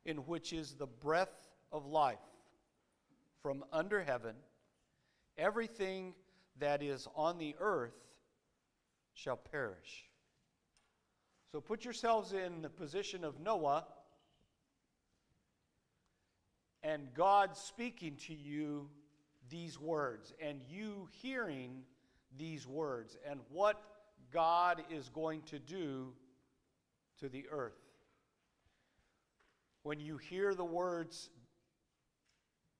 in which is the breath of life from under heaven, everything that is on the earth shall perish. So put yourselves in the position of Noah and God speaking to you these words and you hearing these words and what God is going to do to the earth. When you hear the words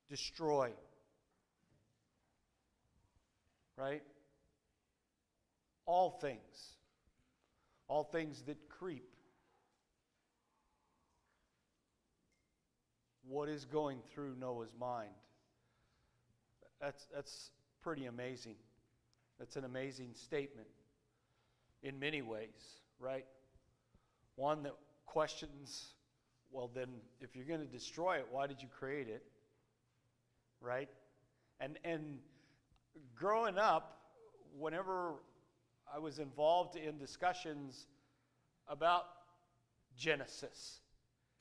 destroy, right? All things that creep. What is going through Noah's mind? That's pretty amazing. That's an amazing statement in many ways, right? One that questions, well then, if you're going to destroy it, why did you create it? Right? And growing up, whenever I was involved in discussions about Genesis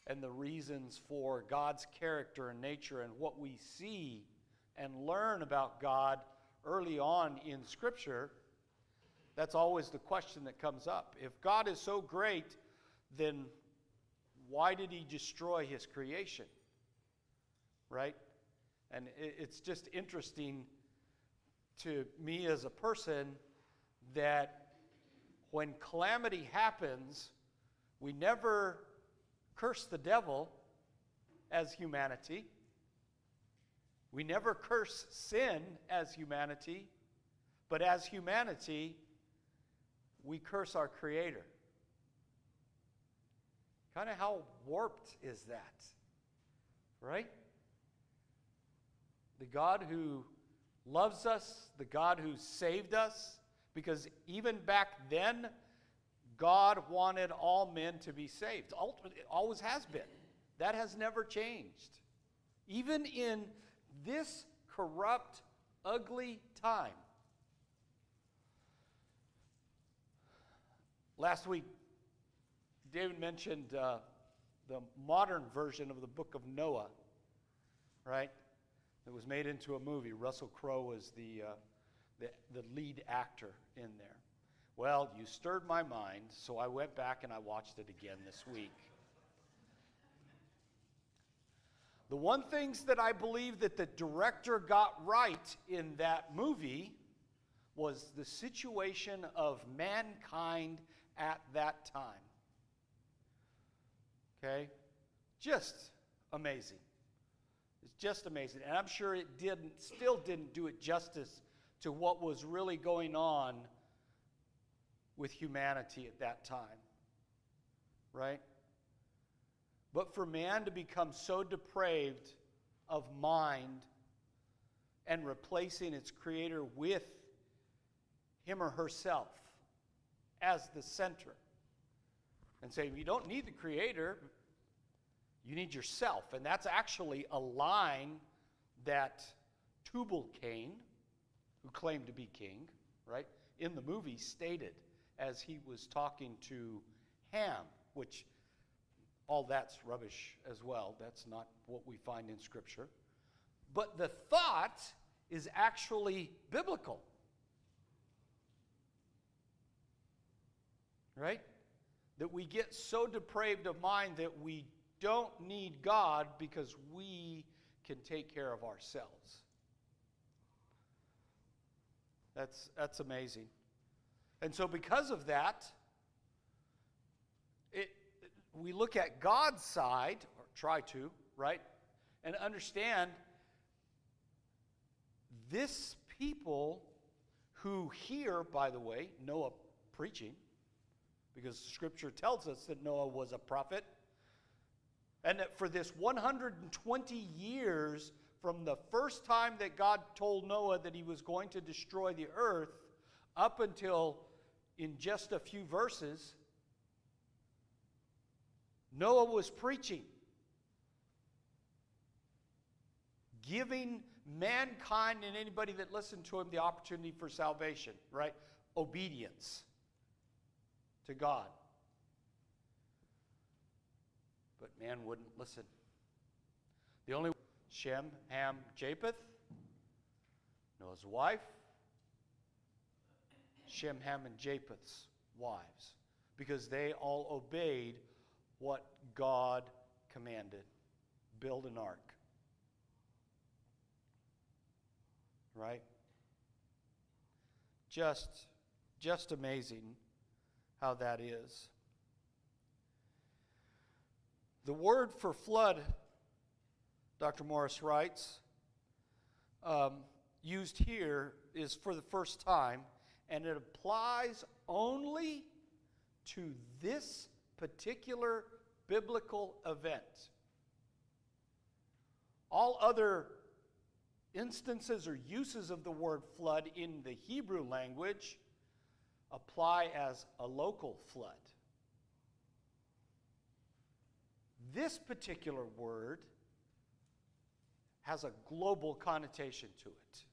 and the reasons for God's character and nature and what we see and learn about God early on in Scripture, that's always the question that comes up. If God is so great, then why did he destroy his creation? Right? And it's just interesting to me as a person that when calamity happens, we never curse the devil as humanity. We never curse sin as humanity, but as humanity, we curse our Creator. Kind of how warped is that? Right? The God who loves us, the God who saved us, because even back then, God wanted all men to be saved. It always has been. That has never changed. Even in this corrupt, ugly time. Last week, David mentioned the modern version of the book of Noah, right? It was made into a movie. Russell Crowe was the lead actor in there. Well, you stirred my mind, so I went back and I watched it again this week. The one things that I believe that the director got right in that movie was the situation of mankind at that time. Okay? Just amazing. It's just amazing. And I'm sure it still didn't do it justice to what was really going on with humanity at that time. Right? But for man to become so depraved of mind and replacing its creator with him or herself as the center and saying, you don't need the creator, you need yourself. And that's actually a line that Tubal-Cain, who claimed to be king, right, in the movie stated as he was talking to Ham, which all that's rubbish as well. That's not what we find in Scripture. But the thought is actually biblical. Right? That we get so depraved of mind that we don't need God because we can take care of ourselves. That's amazing. And so because of that, we look at God's side, or try to, right? And understand this people who hear, by the way, Noah preaching, because Scripture tells us that Noah was a prophet, and that for this 120 years from the first time that God told Noah that he was going to destroy the earth up until in just a few verses, Noah was preaching, giving mankind and anybody that listened to him the opportunity for salvation, right? Obedience to God. But man wouldn't listen. The only Shem, Ham, Japheth, Noah's wife, Shem, Ham, and Japheth's wives, because they all obeyed what God commanded. Build an ark. Right? Just amazing how that is. The word for flood, Dr. Morris writes, used here is for the first time, and it applies only to this particular biblical event. All other instances or uses of the word flood in the Hebrew language apply as a local flood. This particular word has a global connotation to it.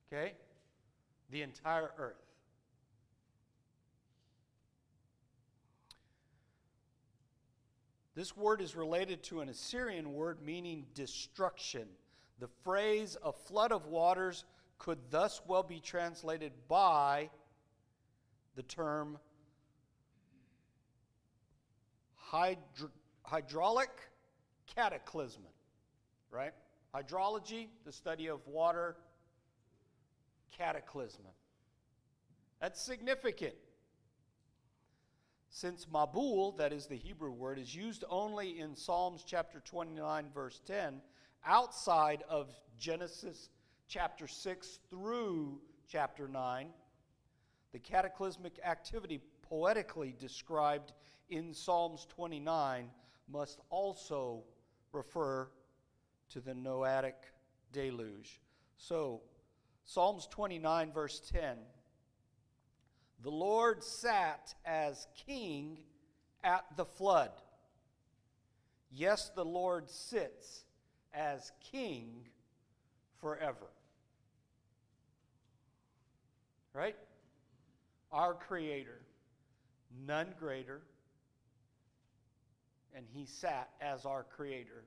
Okay? The entire earth. This word is related to an Assyrian word meaning destruction. The phrase a flood of waters could thus well be translated by the term hydraulic cataclysm, right? Hydrology, the study of water, cataclysm. That's significant. Since Mabul, that is the Hebrew word, is used only in Psalms chapter 29, verse 10, outside of Genesis chapter 6 through chapter 9, the cataclysmic activity poetically described in Psalms 29 must also refer to the Noahic deluge. So, Psalms 29, verse 10, the Lord sat as king at the flood. Yes, the Lord sits as king forever. Right? Our Creator, none greater, and He sat as our Creator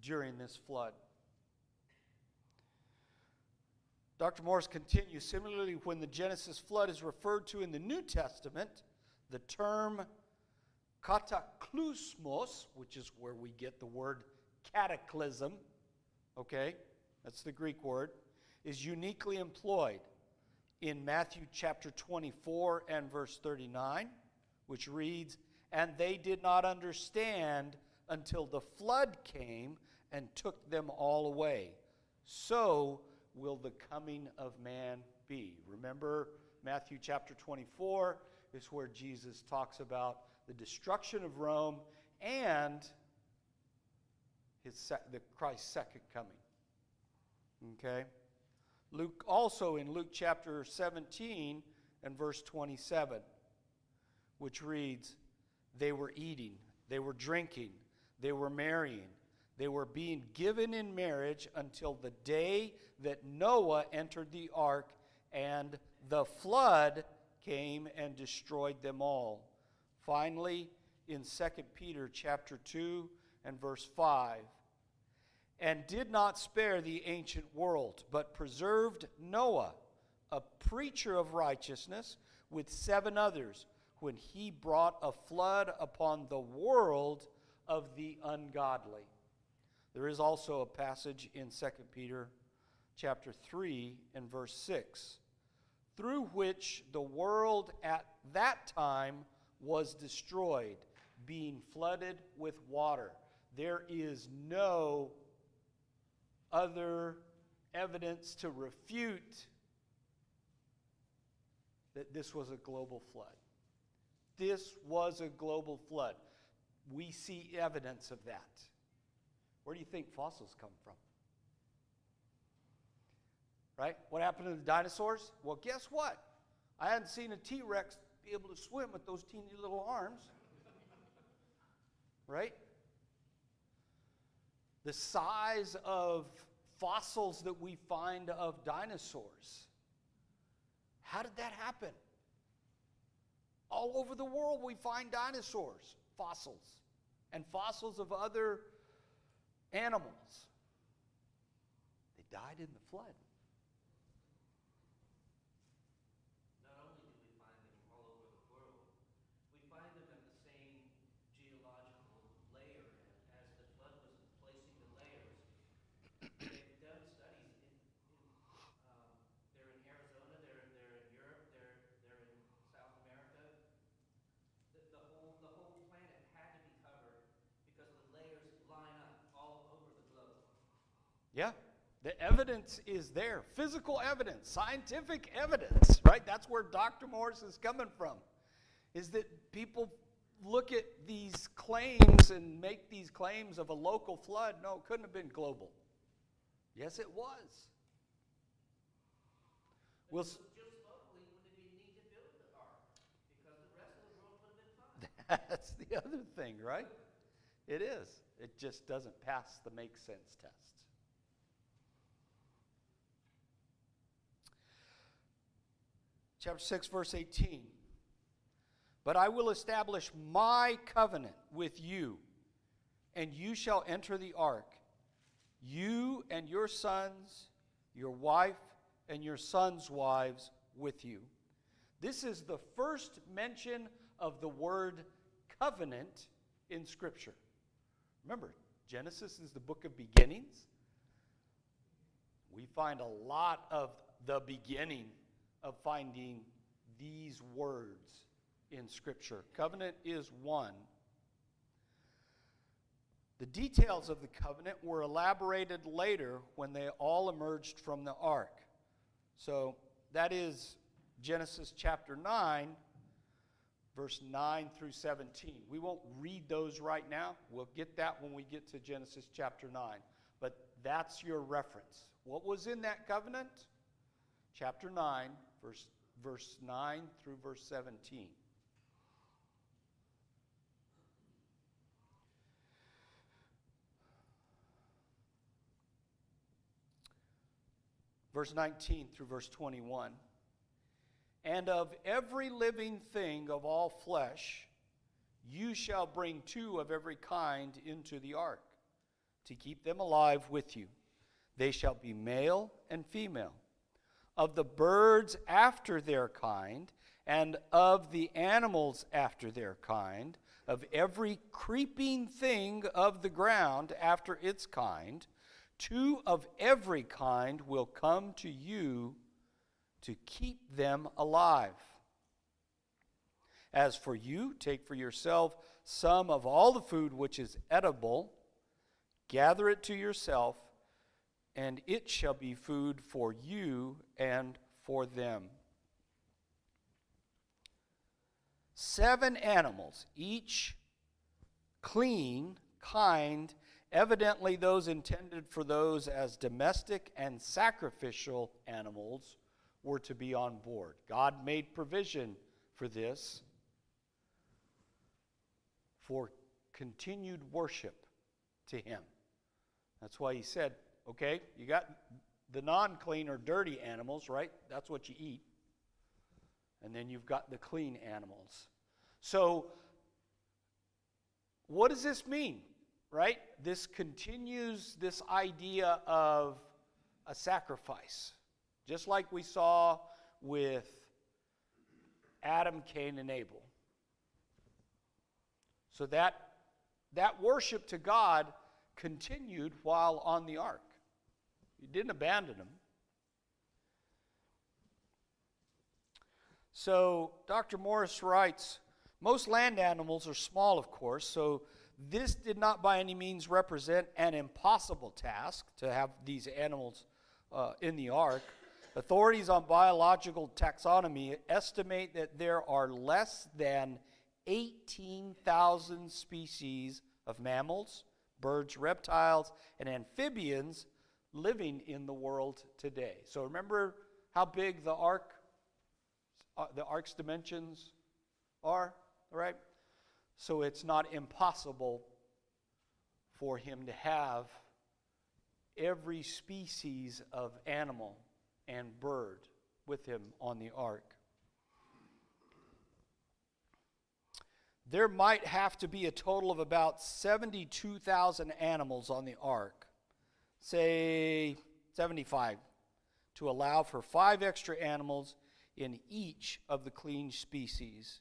during this flood. Dr. Morris continues, similarly, when the Genesis flood is referred to in the New Testament, the term kataklysmos, which is where we get the word cataclysm, okay, that's the Greek word, is uniquely employed in Matthew chapter 24 and verse 39, which reads, "And they did not understand until the flood came and took them all away. So will the coming of man be." Remember, Matthew chapter 24 is where Jesus talks about the destruction of Rome and the Christ's second coming. Okay? Luke also in Luke chapter 17 and verse 27, which reads, "They were eating, they were drinking, they were marrying, they were being given in marriage until the day that Noah entered the ark, and the flood came and destroyed them all." Finally, in 2 Peter chapter 2 and verse 5, "And did not spare the ancient world, but preserved Noah, a preacher of righteousness, with 7 others, when he brought a flood upon the world of the ungodly." There is also a passage in 2 Peter chapter 3 and verse 6, "Through which the world at that time was destroyed, being flooded with water." There is no other evidence to refute that this was a global flood. This was a global flood. We see evidence of that. Where do you think fossils come from? Right? What happened to the dinosaurs? Well, guess what? I hadn't seen a T-Rex be able to swim with those teeny little arms. Right? The size of fossils that we find of dinosaurs. How did that happen? All over the world we find dinosaurs, fossils. and fossils of other animals. They died in the flood. Not only do we find them all over the world, we find them at the same geological layer. And as the flood was placing the layers, they've done studies they're in Arizona, they're in Europe, they're in South America. The whole planet had to be covered because the layers line up all over the globe. Yeah, the evidence is there. Physical evidence, scientific evidence, right? That's where Dr. Morris is coming from, is that people look at these claims and make these claims of a local flood. No, it couldn't have been global. Yes, it was. If it was just locally, would it be need to build the ark? Because the rest of the world would have been fine. That's the other thing, right? It is. It just doesn't pass the make sense test. Chapter 6, verse 18. But I will establish my covenant with you, and you shall enter the ark, you and your sons, your wife, and your sons' wives with you. This is the first mention of the word covenant in Scripture. Remember, Genesis is the book of beginnings. We find a lot of the beginning of finding these words in Scripture. Covenant is one. The details of the covenant were elaborated later when they all emerged from the ark. So that is Genesis chapter 9, verse 9 through 17. We won't read those right now. We'll get that when we get to Genesis chapter 9. But that's your reference. What was in that covenant? Chapter 9, verse 9 through verse 17. Verse 19 through verse 21. And of every living thing of all flesh, you shall bring 2 of every kind into the ark, to keep them alive with you. They shall be male and female. Of the birds after their kind, and of the animals after their kind, of every creeping thing of the ground after its kind, 2 of every kind will come to you to keep them alive. As for you, take for yourself some of all the food which is edible, gather it to yourself, and it shall be food for you and for them. 7 animals, each clean, kind, evidently those intended for those as domestic and sacrificial animals, were to be on board. God made provision for this, for continued worship to Him. That's why He said, okay, you got the non-clean or dirty animals, right? That's what you eat. And then you've got the clean animals. So, what does this mean? Right? This continues this idea of a sacrifice. Just like we saw with Adam, Cain, and Abel. So that worship to God continued while on the ark. He didn't abandon them. So Dr. Morris writes, most land animals are small, of course, so this did not by any means represent an impossible task to have these animals in the ark. Authorities on biological taxonomy estimate that there are less than 18,000 species of mammals, birds, reptiles, and amphibians living in the world today. So remember how big the ark's dimensions are, right? So it's not impossible for him to have every species of animal and bird with him on the ark. there might have to be a total of about 72,000 animals on the ark, say 75, to allow for 5 extra animals in each of the clean species.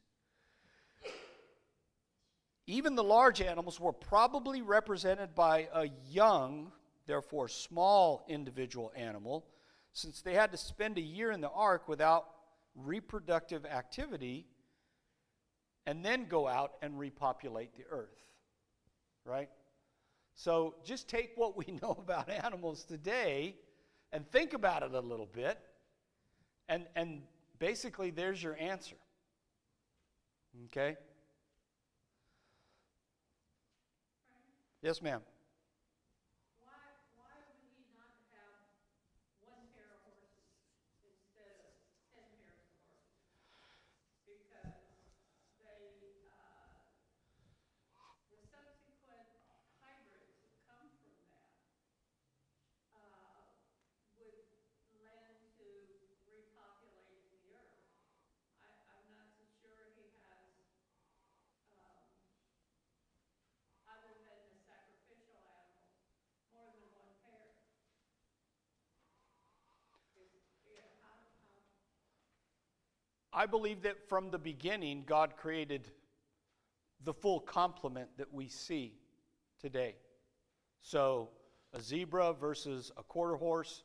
Even the large animals were probably represented by a young, therefore small individual animal, since they had to spend a year in the ark without reproductive activity and then go out and repopulate the earth, right? So just take what we know about animals today and think about it a little bit, and basically there's your answer, okay? Yes, ma'am. Why do we not have one pair of horses instead of 10 pairs of horses? Because the subsequent hybrids that come from that would lend to repopulating the earth. I'm not so sure he has, um, other than the sacrificial animals, more than one pair. I believe that from the beginning, God created the full complement that we see today. So a zebra versus a quarter horse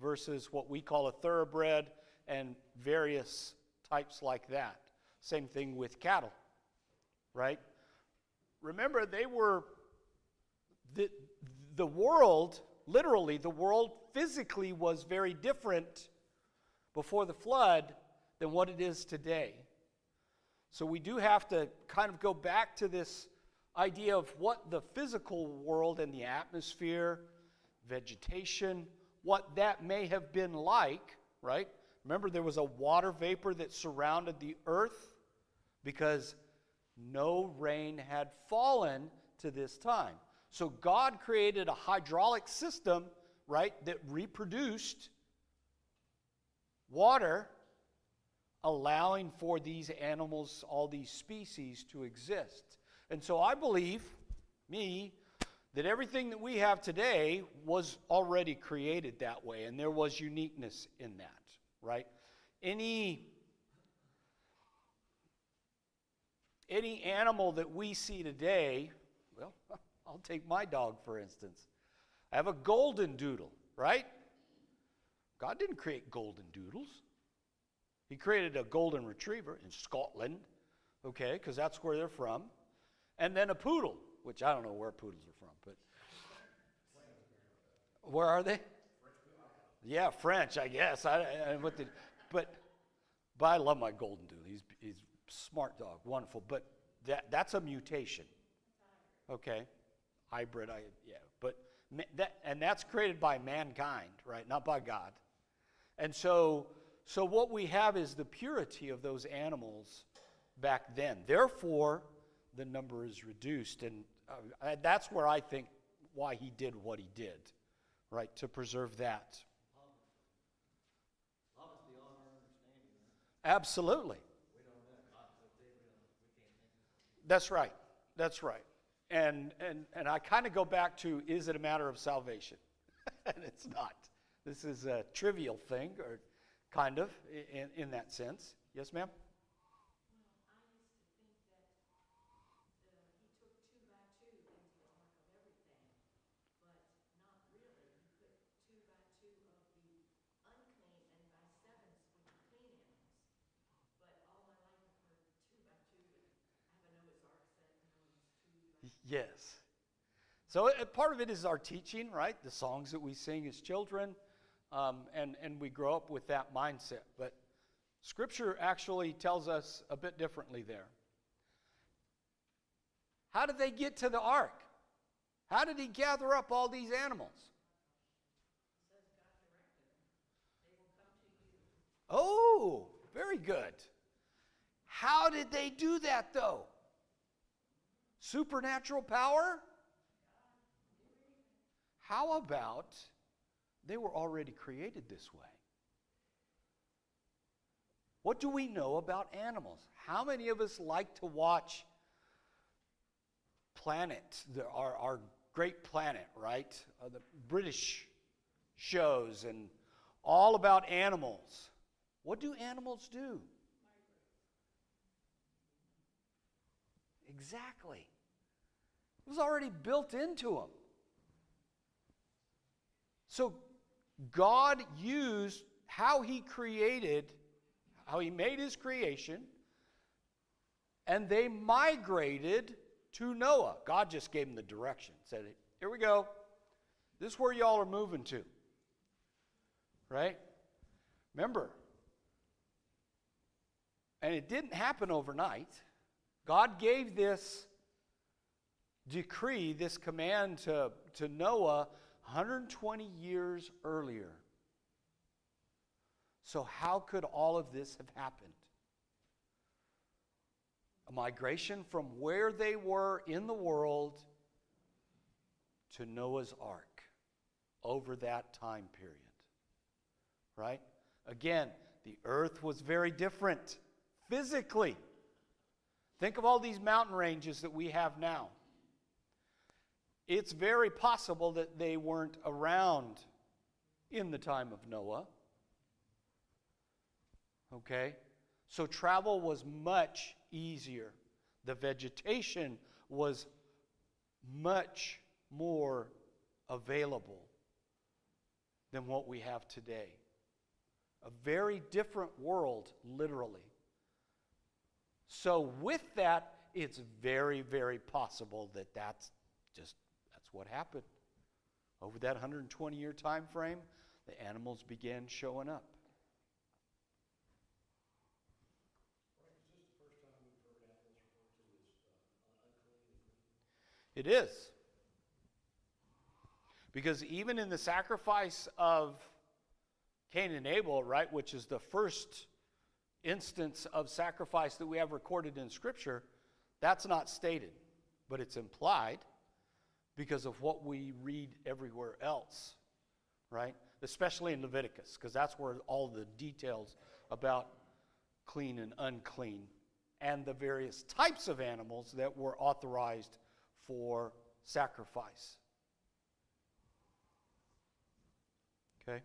versus what we call a thoroughbred and various types like that. Same thing with cattle, right? Remember, they were the world, literally the world physically was very different before the flood than what it is today. So we do have to kind of go back to this idea of what the physical world and the atmosphere, vegetation, what that may have been like, right? Remember, there was a water vapor that surrounded the earth because no rain had fallen to this time. So God created a hydraulic system, right, that reproduced water, allowing for these animals, all these species to exist. And so I believe, that everything that we have today was already created that way, and there was uniqueness in that, right? Any animal that we see today, well, I'll take my dog for instance. I have a golden doodle, right? God didn't create golden doodles. He created a golden retriever in Scotland, okay, because that's where they're from. And then a poodle, which I don't know where poodles are from, but where are they? Yeah, French, I guess. But I love my golden doodle. He's a smart dog, wonderful. But that's a mutation, okay, hybrid. That's created by mankind, right? Not by God. And so what we have is the purity of those animals back then. Therefore, the number is reduced. And that's where I think why he did what he did, right? To preserve that. Love is beyond our understanding. Absolutely. We don't know. God so big, we can't think. That's right. That's right. And I kind of go back to, is it a matter of salvation? And it's not. This is a trivial thing, or kind of, in that sense. Yes, ma'am? Well, I used to think that he took 2 by 2 into the ark of everything, but not really. He put 2 by 2 of the unclean and by 7s with the clean animals. But all my life I've heard 2 by 2, and I have a Noah's Ark set, and it's 2 by 2. Yes. So part of it is our teaching, right? The songs that we sing as children, and we grow up with that mindset. But Scripture actually tells us a bit differently there. How did they get to the ark? How did he gather up all these animals? It says God directed them. They will come to you. Oh, very good. How did they do that, though? Supernatural power? How about they were already created this way? What do we know about animals? How many of us like to watch planet, our great planet, right? The British shows and all about animals. What do animals do? Exactly. It was already built into them. So God used how He made His creation, and they migrated to Noah. God just gave them the direction. Said, here we go. This is where y'all are moving to. Right? Remember, and it didn't happen overnight. God gave this decree, this command to Noah 120 years earlier. So how could all of this have happened? A migration from where they were in the world to Noah's Ark over that time period. Right? Again, the earth was very different physically. Think of all these mountain ranges that we have now. It's very possible that they weren't around in the time of Noah. Okay? So travel was much easier. The vegetation was much more available than what we have today. A very different world, literally. So with that, it's very, very possible that that's what happened. Over that 120-year time frame, the animals began showing up. It is. Because even in the sacrifice of Cain and Abel, right, which is the first instance of sacrifice that we have recorded in Scripture, that's not stated, but it's implied because of what we read everywhere else, right? Especially in Leviticus, because that's where all the details about clean and unclean and the various types of animals that were authorized for sacrifice. Okay?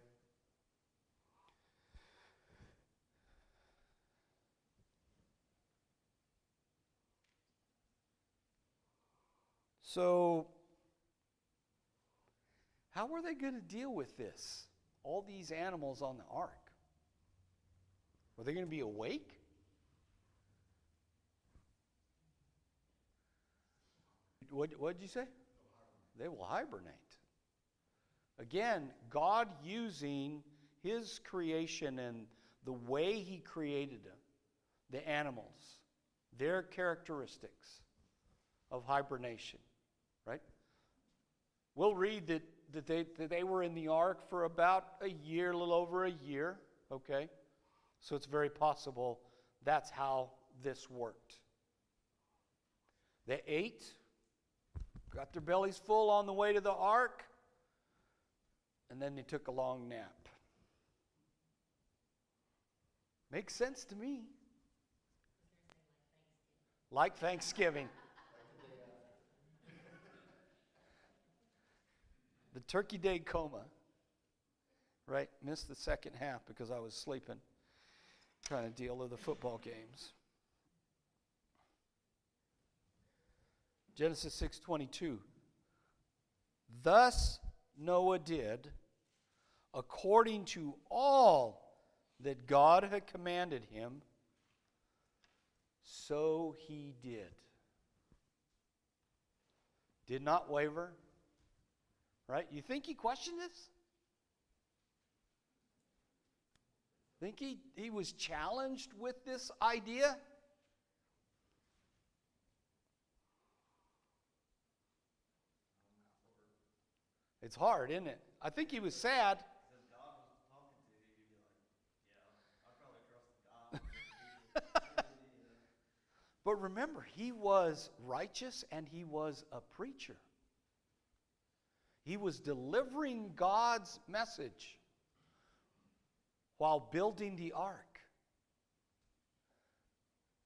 So, how were they going to deal with this? All these animals on the ark. Were they going to be awake? What did you say? They will hibernate. Again, God using His creation and the way He created them, the animals, their characteristics of hibernation, right? We'll read that they were in the ark for about a year, a little over a year, okay? So it's very possible that's how this worked. They ate, got their bellies full on the way to the ark, and then they took a long nap. Makes sense to me. Like Thanksgiving. The Turkey Day coma. Right? Missed the second half because I was sleeping, trying to deal with the football games. Genesis 6:22. Thus Noah did according to all that God had commanded him, so he did. Did not waver. Right? You think he questioned this? Think he was challenged with this idea? It's hard, isn't it? I think he was sad. If God was talking to you, you'd be like, yeah, I'd probably trust God. But remember, he was righteous and he was a preacher. He was delivering God's message while building the ark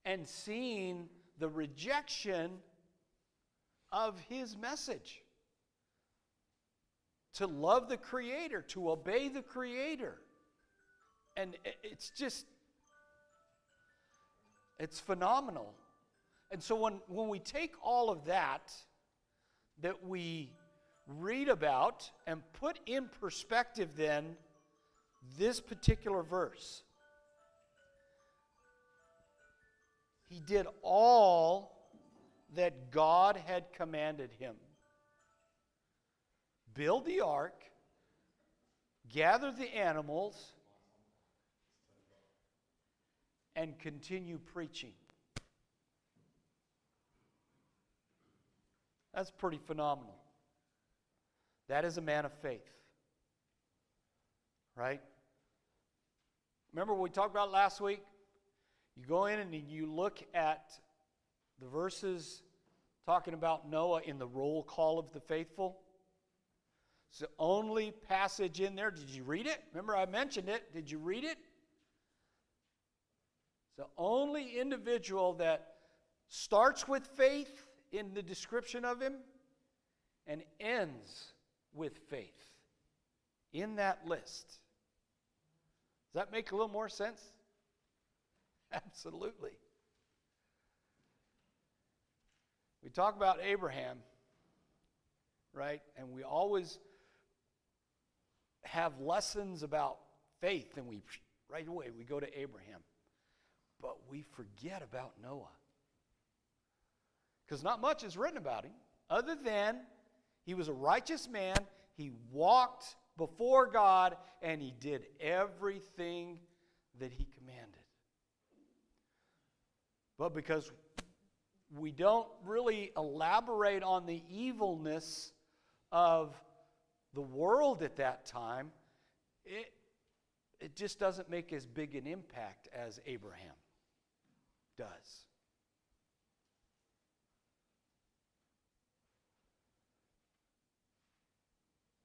and seeing the rejection of his message. To love the Creator, to obey the Creator. And it's just, it's phenomenal. And so when we take all of that we read about and put in perspective then this particular verse. He did all that God had commanded him. Build the ark, gather the animals, and continue preaching. That's pretty phenomenal. That is a man of faith. Right? Remember what we talked about last week? You go in and you look at the verses talking about Noah in the roll call of the faithful. It's the only passage in there. Did you read it? Remember I mentioned it. Did you read it? It's the only individual that starts with faith in the description of him and ends with faith in that list. Does that make a little more sense? Absolutely. We talk about Abraham, right? And we always have lessons about faith, and right away we go to Abraham. But we forget about Noah. Because not much is written about him, other than he was a righteous man, he walked before God, and he did everything that he commanded. But because we don't really elaborate on the evilness of the world at that time, it just doesn't make as big an impact as Abraham does.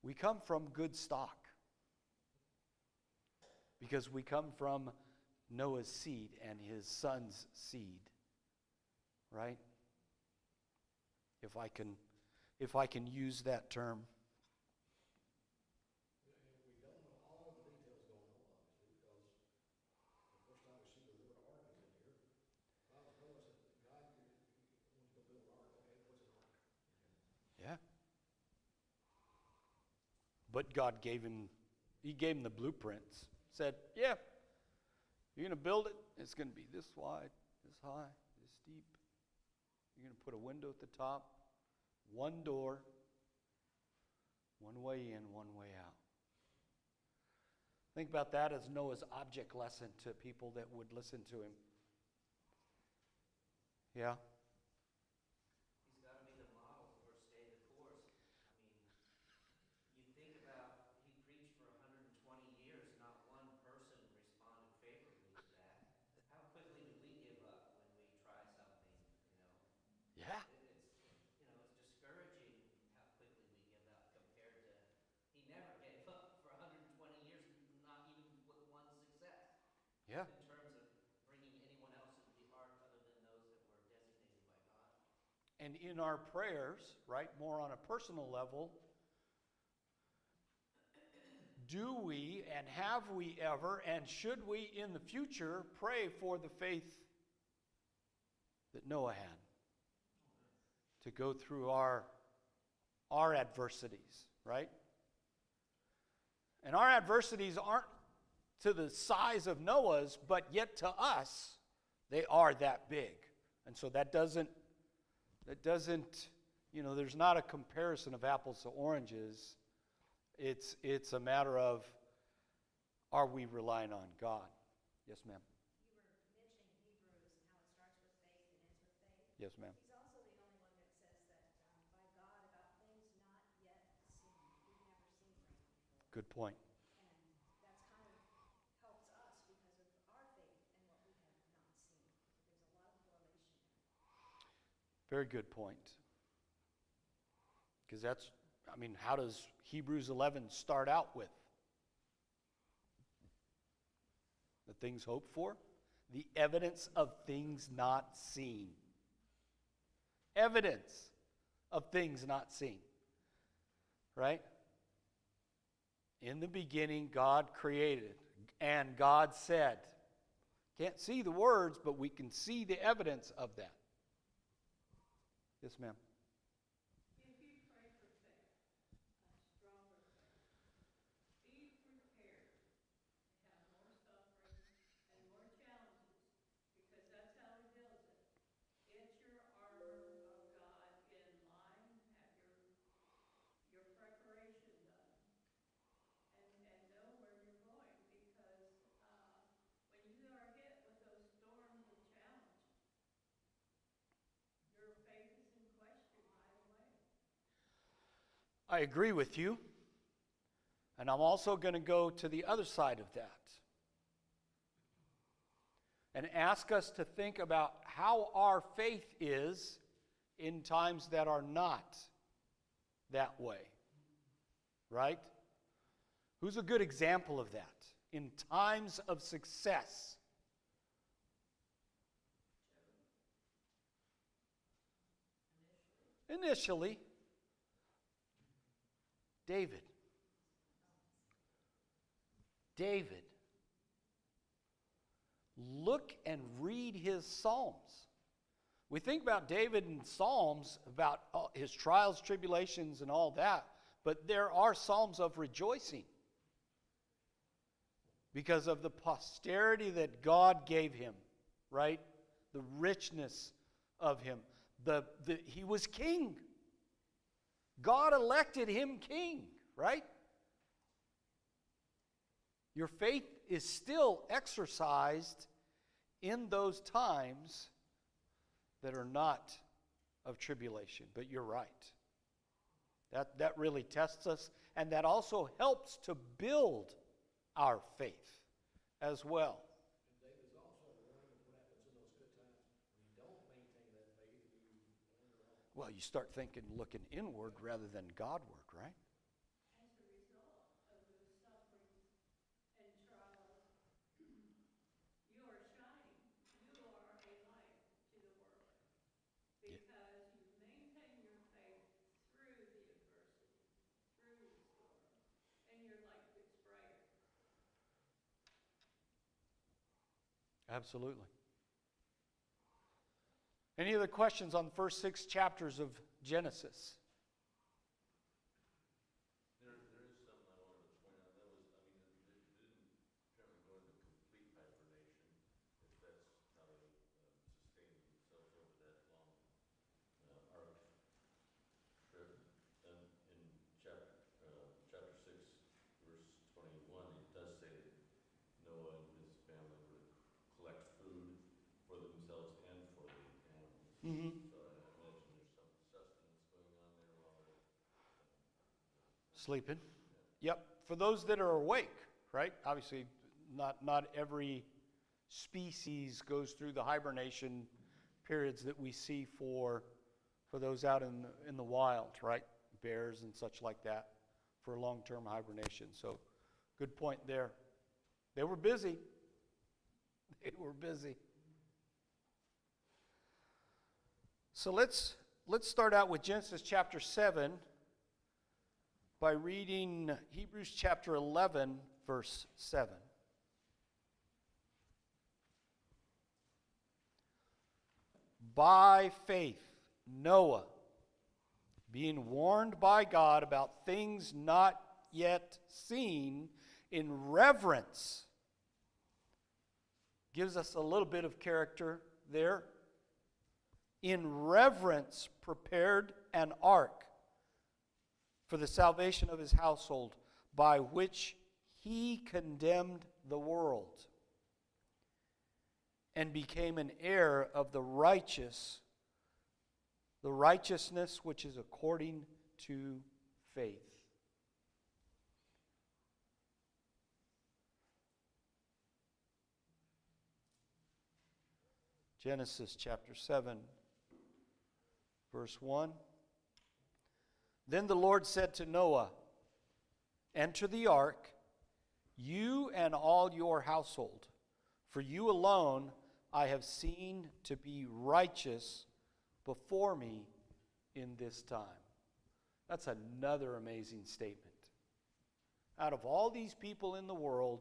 We come from good stock because we come from Noah's seed and his son's seed, right? If I can use that term. We don't know all the details going on, obviously, because the first time we see the word ark is in here. Bible tells us that God, when you go build an ark, okay, what's an ark? Yeah. But God gave him the blueprints. Said, yeah, you're going to build it. It's going to be this wide, this high, this deep. You're going to put a window at the top, one door, one way in, one way out. Think about that as Noah's object lesson to people that would listen to him. Yeah. He's got to be the model for stay the course. I mean, you think about, he preached for 120 years, not one person responded favorably to that. How quickly do we give up when we try something, you know? Yeah. It's discouraging how quickly we give up compared to, he never gave up for 120 years, not even with one success. Yeah. In terms of bringing anyone else into the ark other than those that were designated by God. And in our prayers, right, more on a personal level, do we and have we ever and should we in the future pray for the faith that Noah had to go through our adversities, right? And our adversities aren't to the size of Noah's, but yet to us, they are that big. And so that doesn't, there's not a comparison of apples to oranges. It's a matter of, are we relying on God? Yes, ma'am. You were mentioning Hebrews and how it starts with faith and ends with faith. Yes, ma'am. He's also the only one that says that by God about things not yet seen. We've never seen them before. Good point. And that's kind of helps us because of our faith and what we have not seen. There's a lot of correlation there. Very good point. Because how does Hebrews 11 start out with? The things hoped for, the evidence of things not seen. Evidence of things not seen. Right? In the beginning, God created, and God said. Can't see the words, but we can see the evidence of that. Yes, ma'am. If you pray for faith, a stronger faith, be prepared to have more suffering and more challenges, because that's how he builds it. Get your armor of God in line, have your preparation done, and know where you're going, because when you are hit with those storms of challenge, your faith is in question right away. I agree with you. And I'm also going to go to the other side of that and ask us to think about how our faith is in times that are not that way. Right? Who's a good example of that? In times of success. Initially, David. Look and read his Psalms. We think about David in Psalms, about his trials, tribulations, and all that, but there are Psalms of rejoicing because of the posterity that God gave him, right? The richness of him. He was king. God elected him king, right? Your faith is still exercised in those times that are not of tribulation. But you're right. That really tests us, and that also helps to build our faith as well. And David's also learning what happens in those good times when you don't maintain that faith and you wander off. Well, you start looking inward rather than Godward, right? As a result of those sufferings and trials, you are shining. You are a light to the world. Yeah. Because you maintain your faith through the adversity, through the storm, and your light gets brighter. Absolutely. Any other questions on the first 6 chapters of Genesis? There is something I wanted to point out. That was, I mean, it didn't apparently go into complete hibernation, if that's how they sustained themselves over that long arc trip. And in chapter 6, verse 21, it does say that Noah and his family would collect food for themselves and for the animals. Mm-hmm. So I imagine there's some sustenance going on there while they're Sleeping. Yep. For those that are awake, right? Obviously, not every species goes through the hibernation periods that we see for those out in the wild, right? Bears and such like that for long-term hibernation. So, good point there. They were busy. They were busy. So let's start out with Genesis chapter 7 by reading Hebrews chapter 11, verse 7. By faith, Noah, being warned by God about things not yet seen, in reverence, gives us a little bit of character there. In reverence, prepared an ark for the salvation of his household, by which he condemned the world and became an heir of the righteousness which is according to faith. Genesis chapter 7, verse 1. Then the Lord said to Noah, "Enter the ark, you and all your household, for you alone I have seen to be righteous before me in this time. That's another amazing statement. Out of all these people in the world,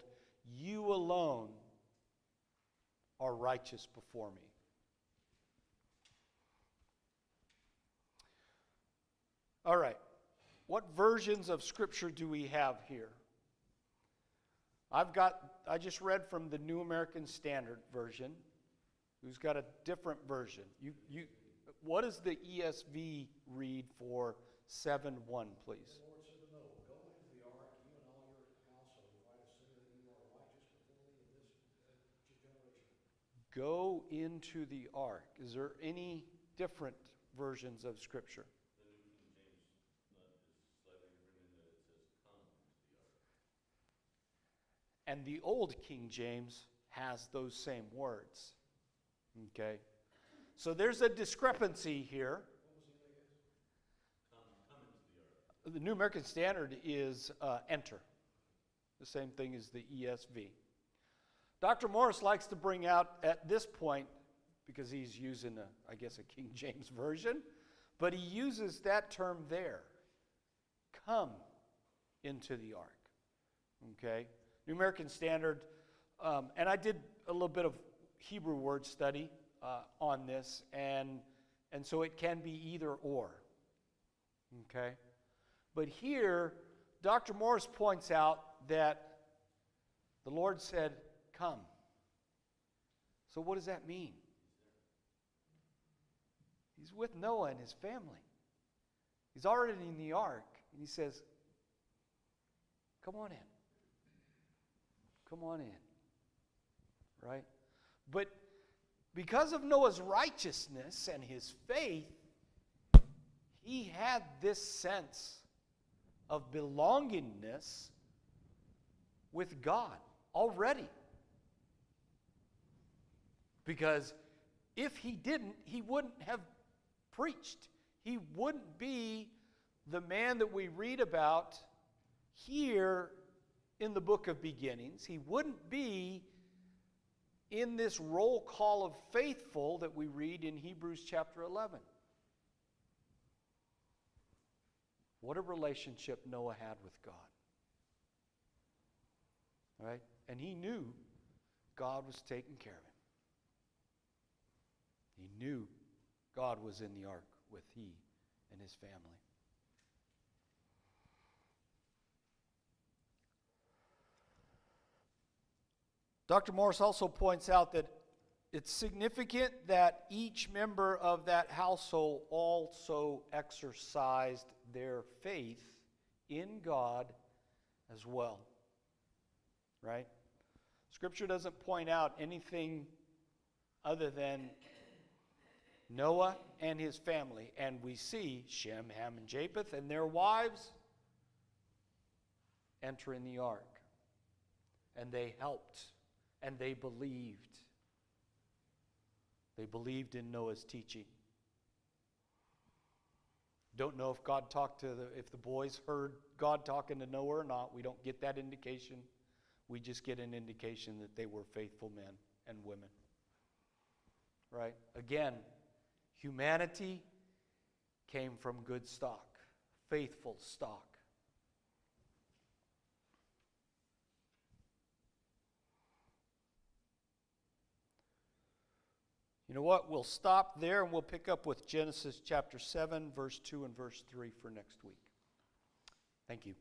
you alone are righteous before me. All right. What versions of Scripture do we have here? I just read from the New American Standard Version. Who's got a different version? What does the ESV read for 7:1, please? The Lord said to Noah, go into the ark, you and all your household, if I have seen that you are righteous before me in this generation. Go into the ark. Is there any different versions of Scripture? The New King James is slightly different in that it says, come into the ark. And the Old King James has those same words. Okay? So there's a discrepancy here. Come into the ark. The New American Standard is enter. The same thing as the ESV. Dr. Morris likes to bring out at this point, because he's using, a King James version, but he uses that term there. Come into the ark. Okay? New American Standard, and I did a little bit of Hebrew word study on this, and so it can be either or. Okay? But here, Dr. Morris points out that the Lord said, come. So what does that mean? He's with Noah and his family. He's already in the ark, and he says, come on in. Come on in. Right? But because of Noah's righteousness and his faith, he had this sense of belongingness with God already. Because if he didn't, he wouldn't have preached. He wouldn't be the man that we read about here in the book of beginnings. He wouldn't be in this roll call of faithful that we read in Hebrews chapter 11. What a relationship Noah had with God. Right? And he knew God was taking care of him. He knew God was in the ark with he and his family. Dr. Morris also points out that it's significant that each member of that household also exercised their faith in God as well. Right? Scripture doesn't point out anything other than Noah and his family. And we see Shem, Ham, and Japheth and their wives enter in the ark. And they helped. And they believed. They believed in Noah's teaching. Don't know if God talked to if the boys heard God talking to Noah or not. We don't get that indication. We just get an indication that they were faithful men and women. Right? Again, humanity came from good stock, faithful stock. You know what? We'll stop there and we'll pick up with Genesis chapter 7, verse 2 and verse 3 for next week. Thank you.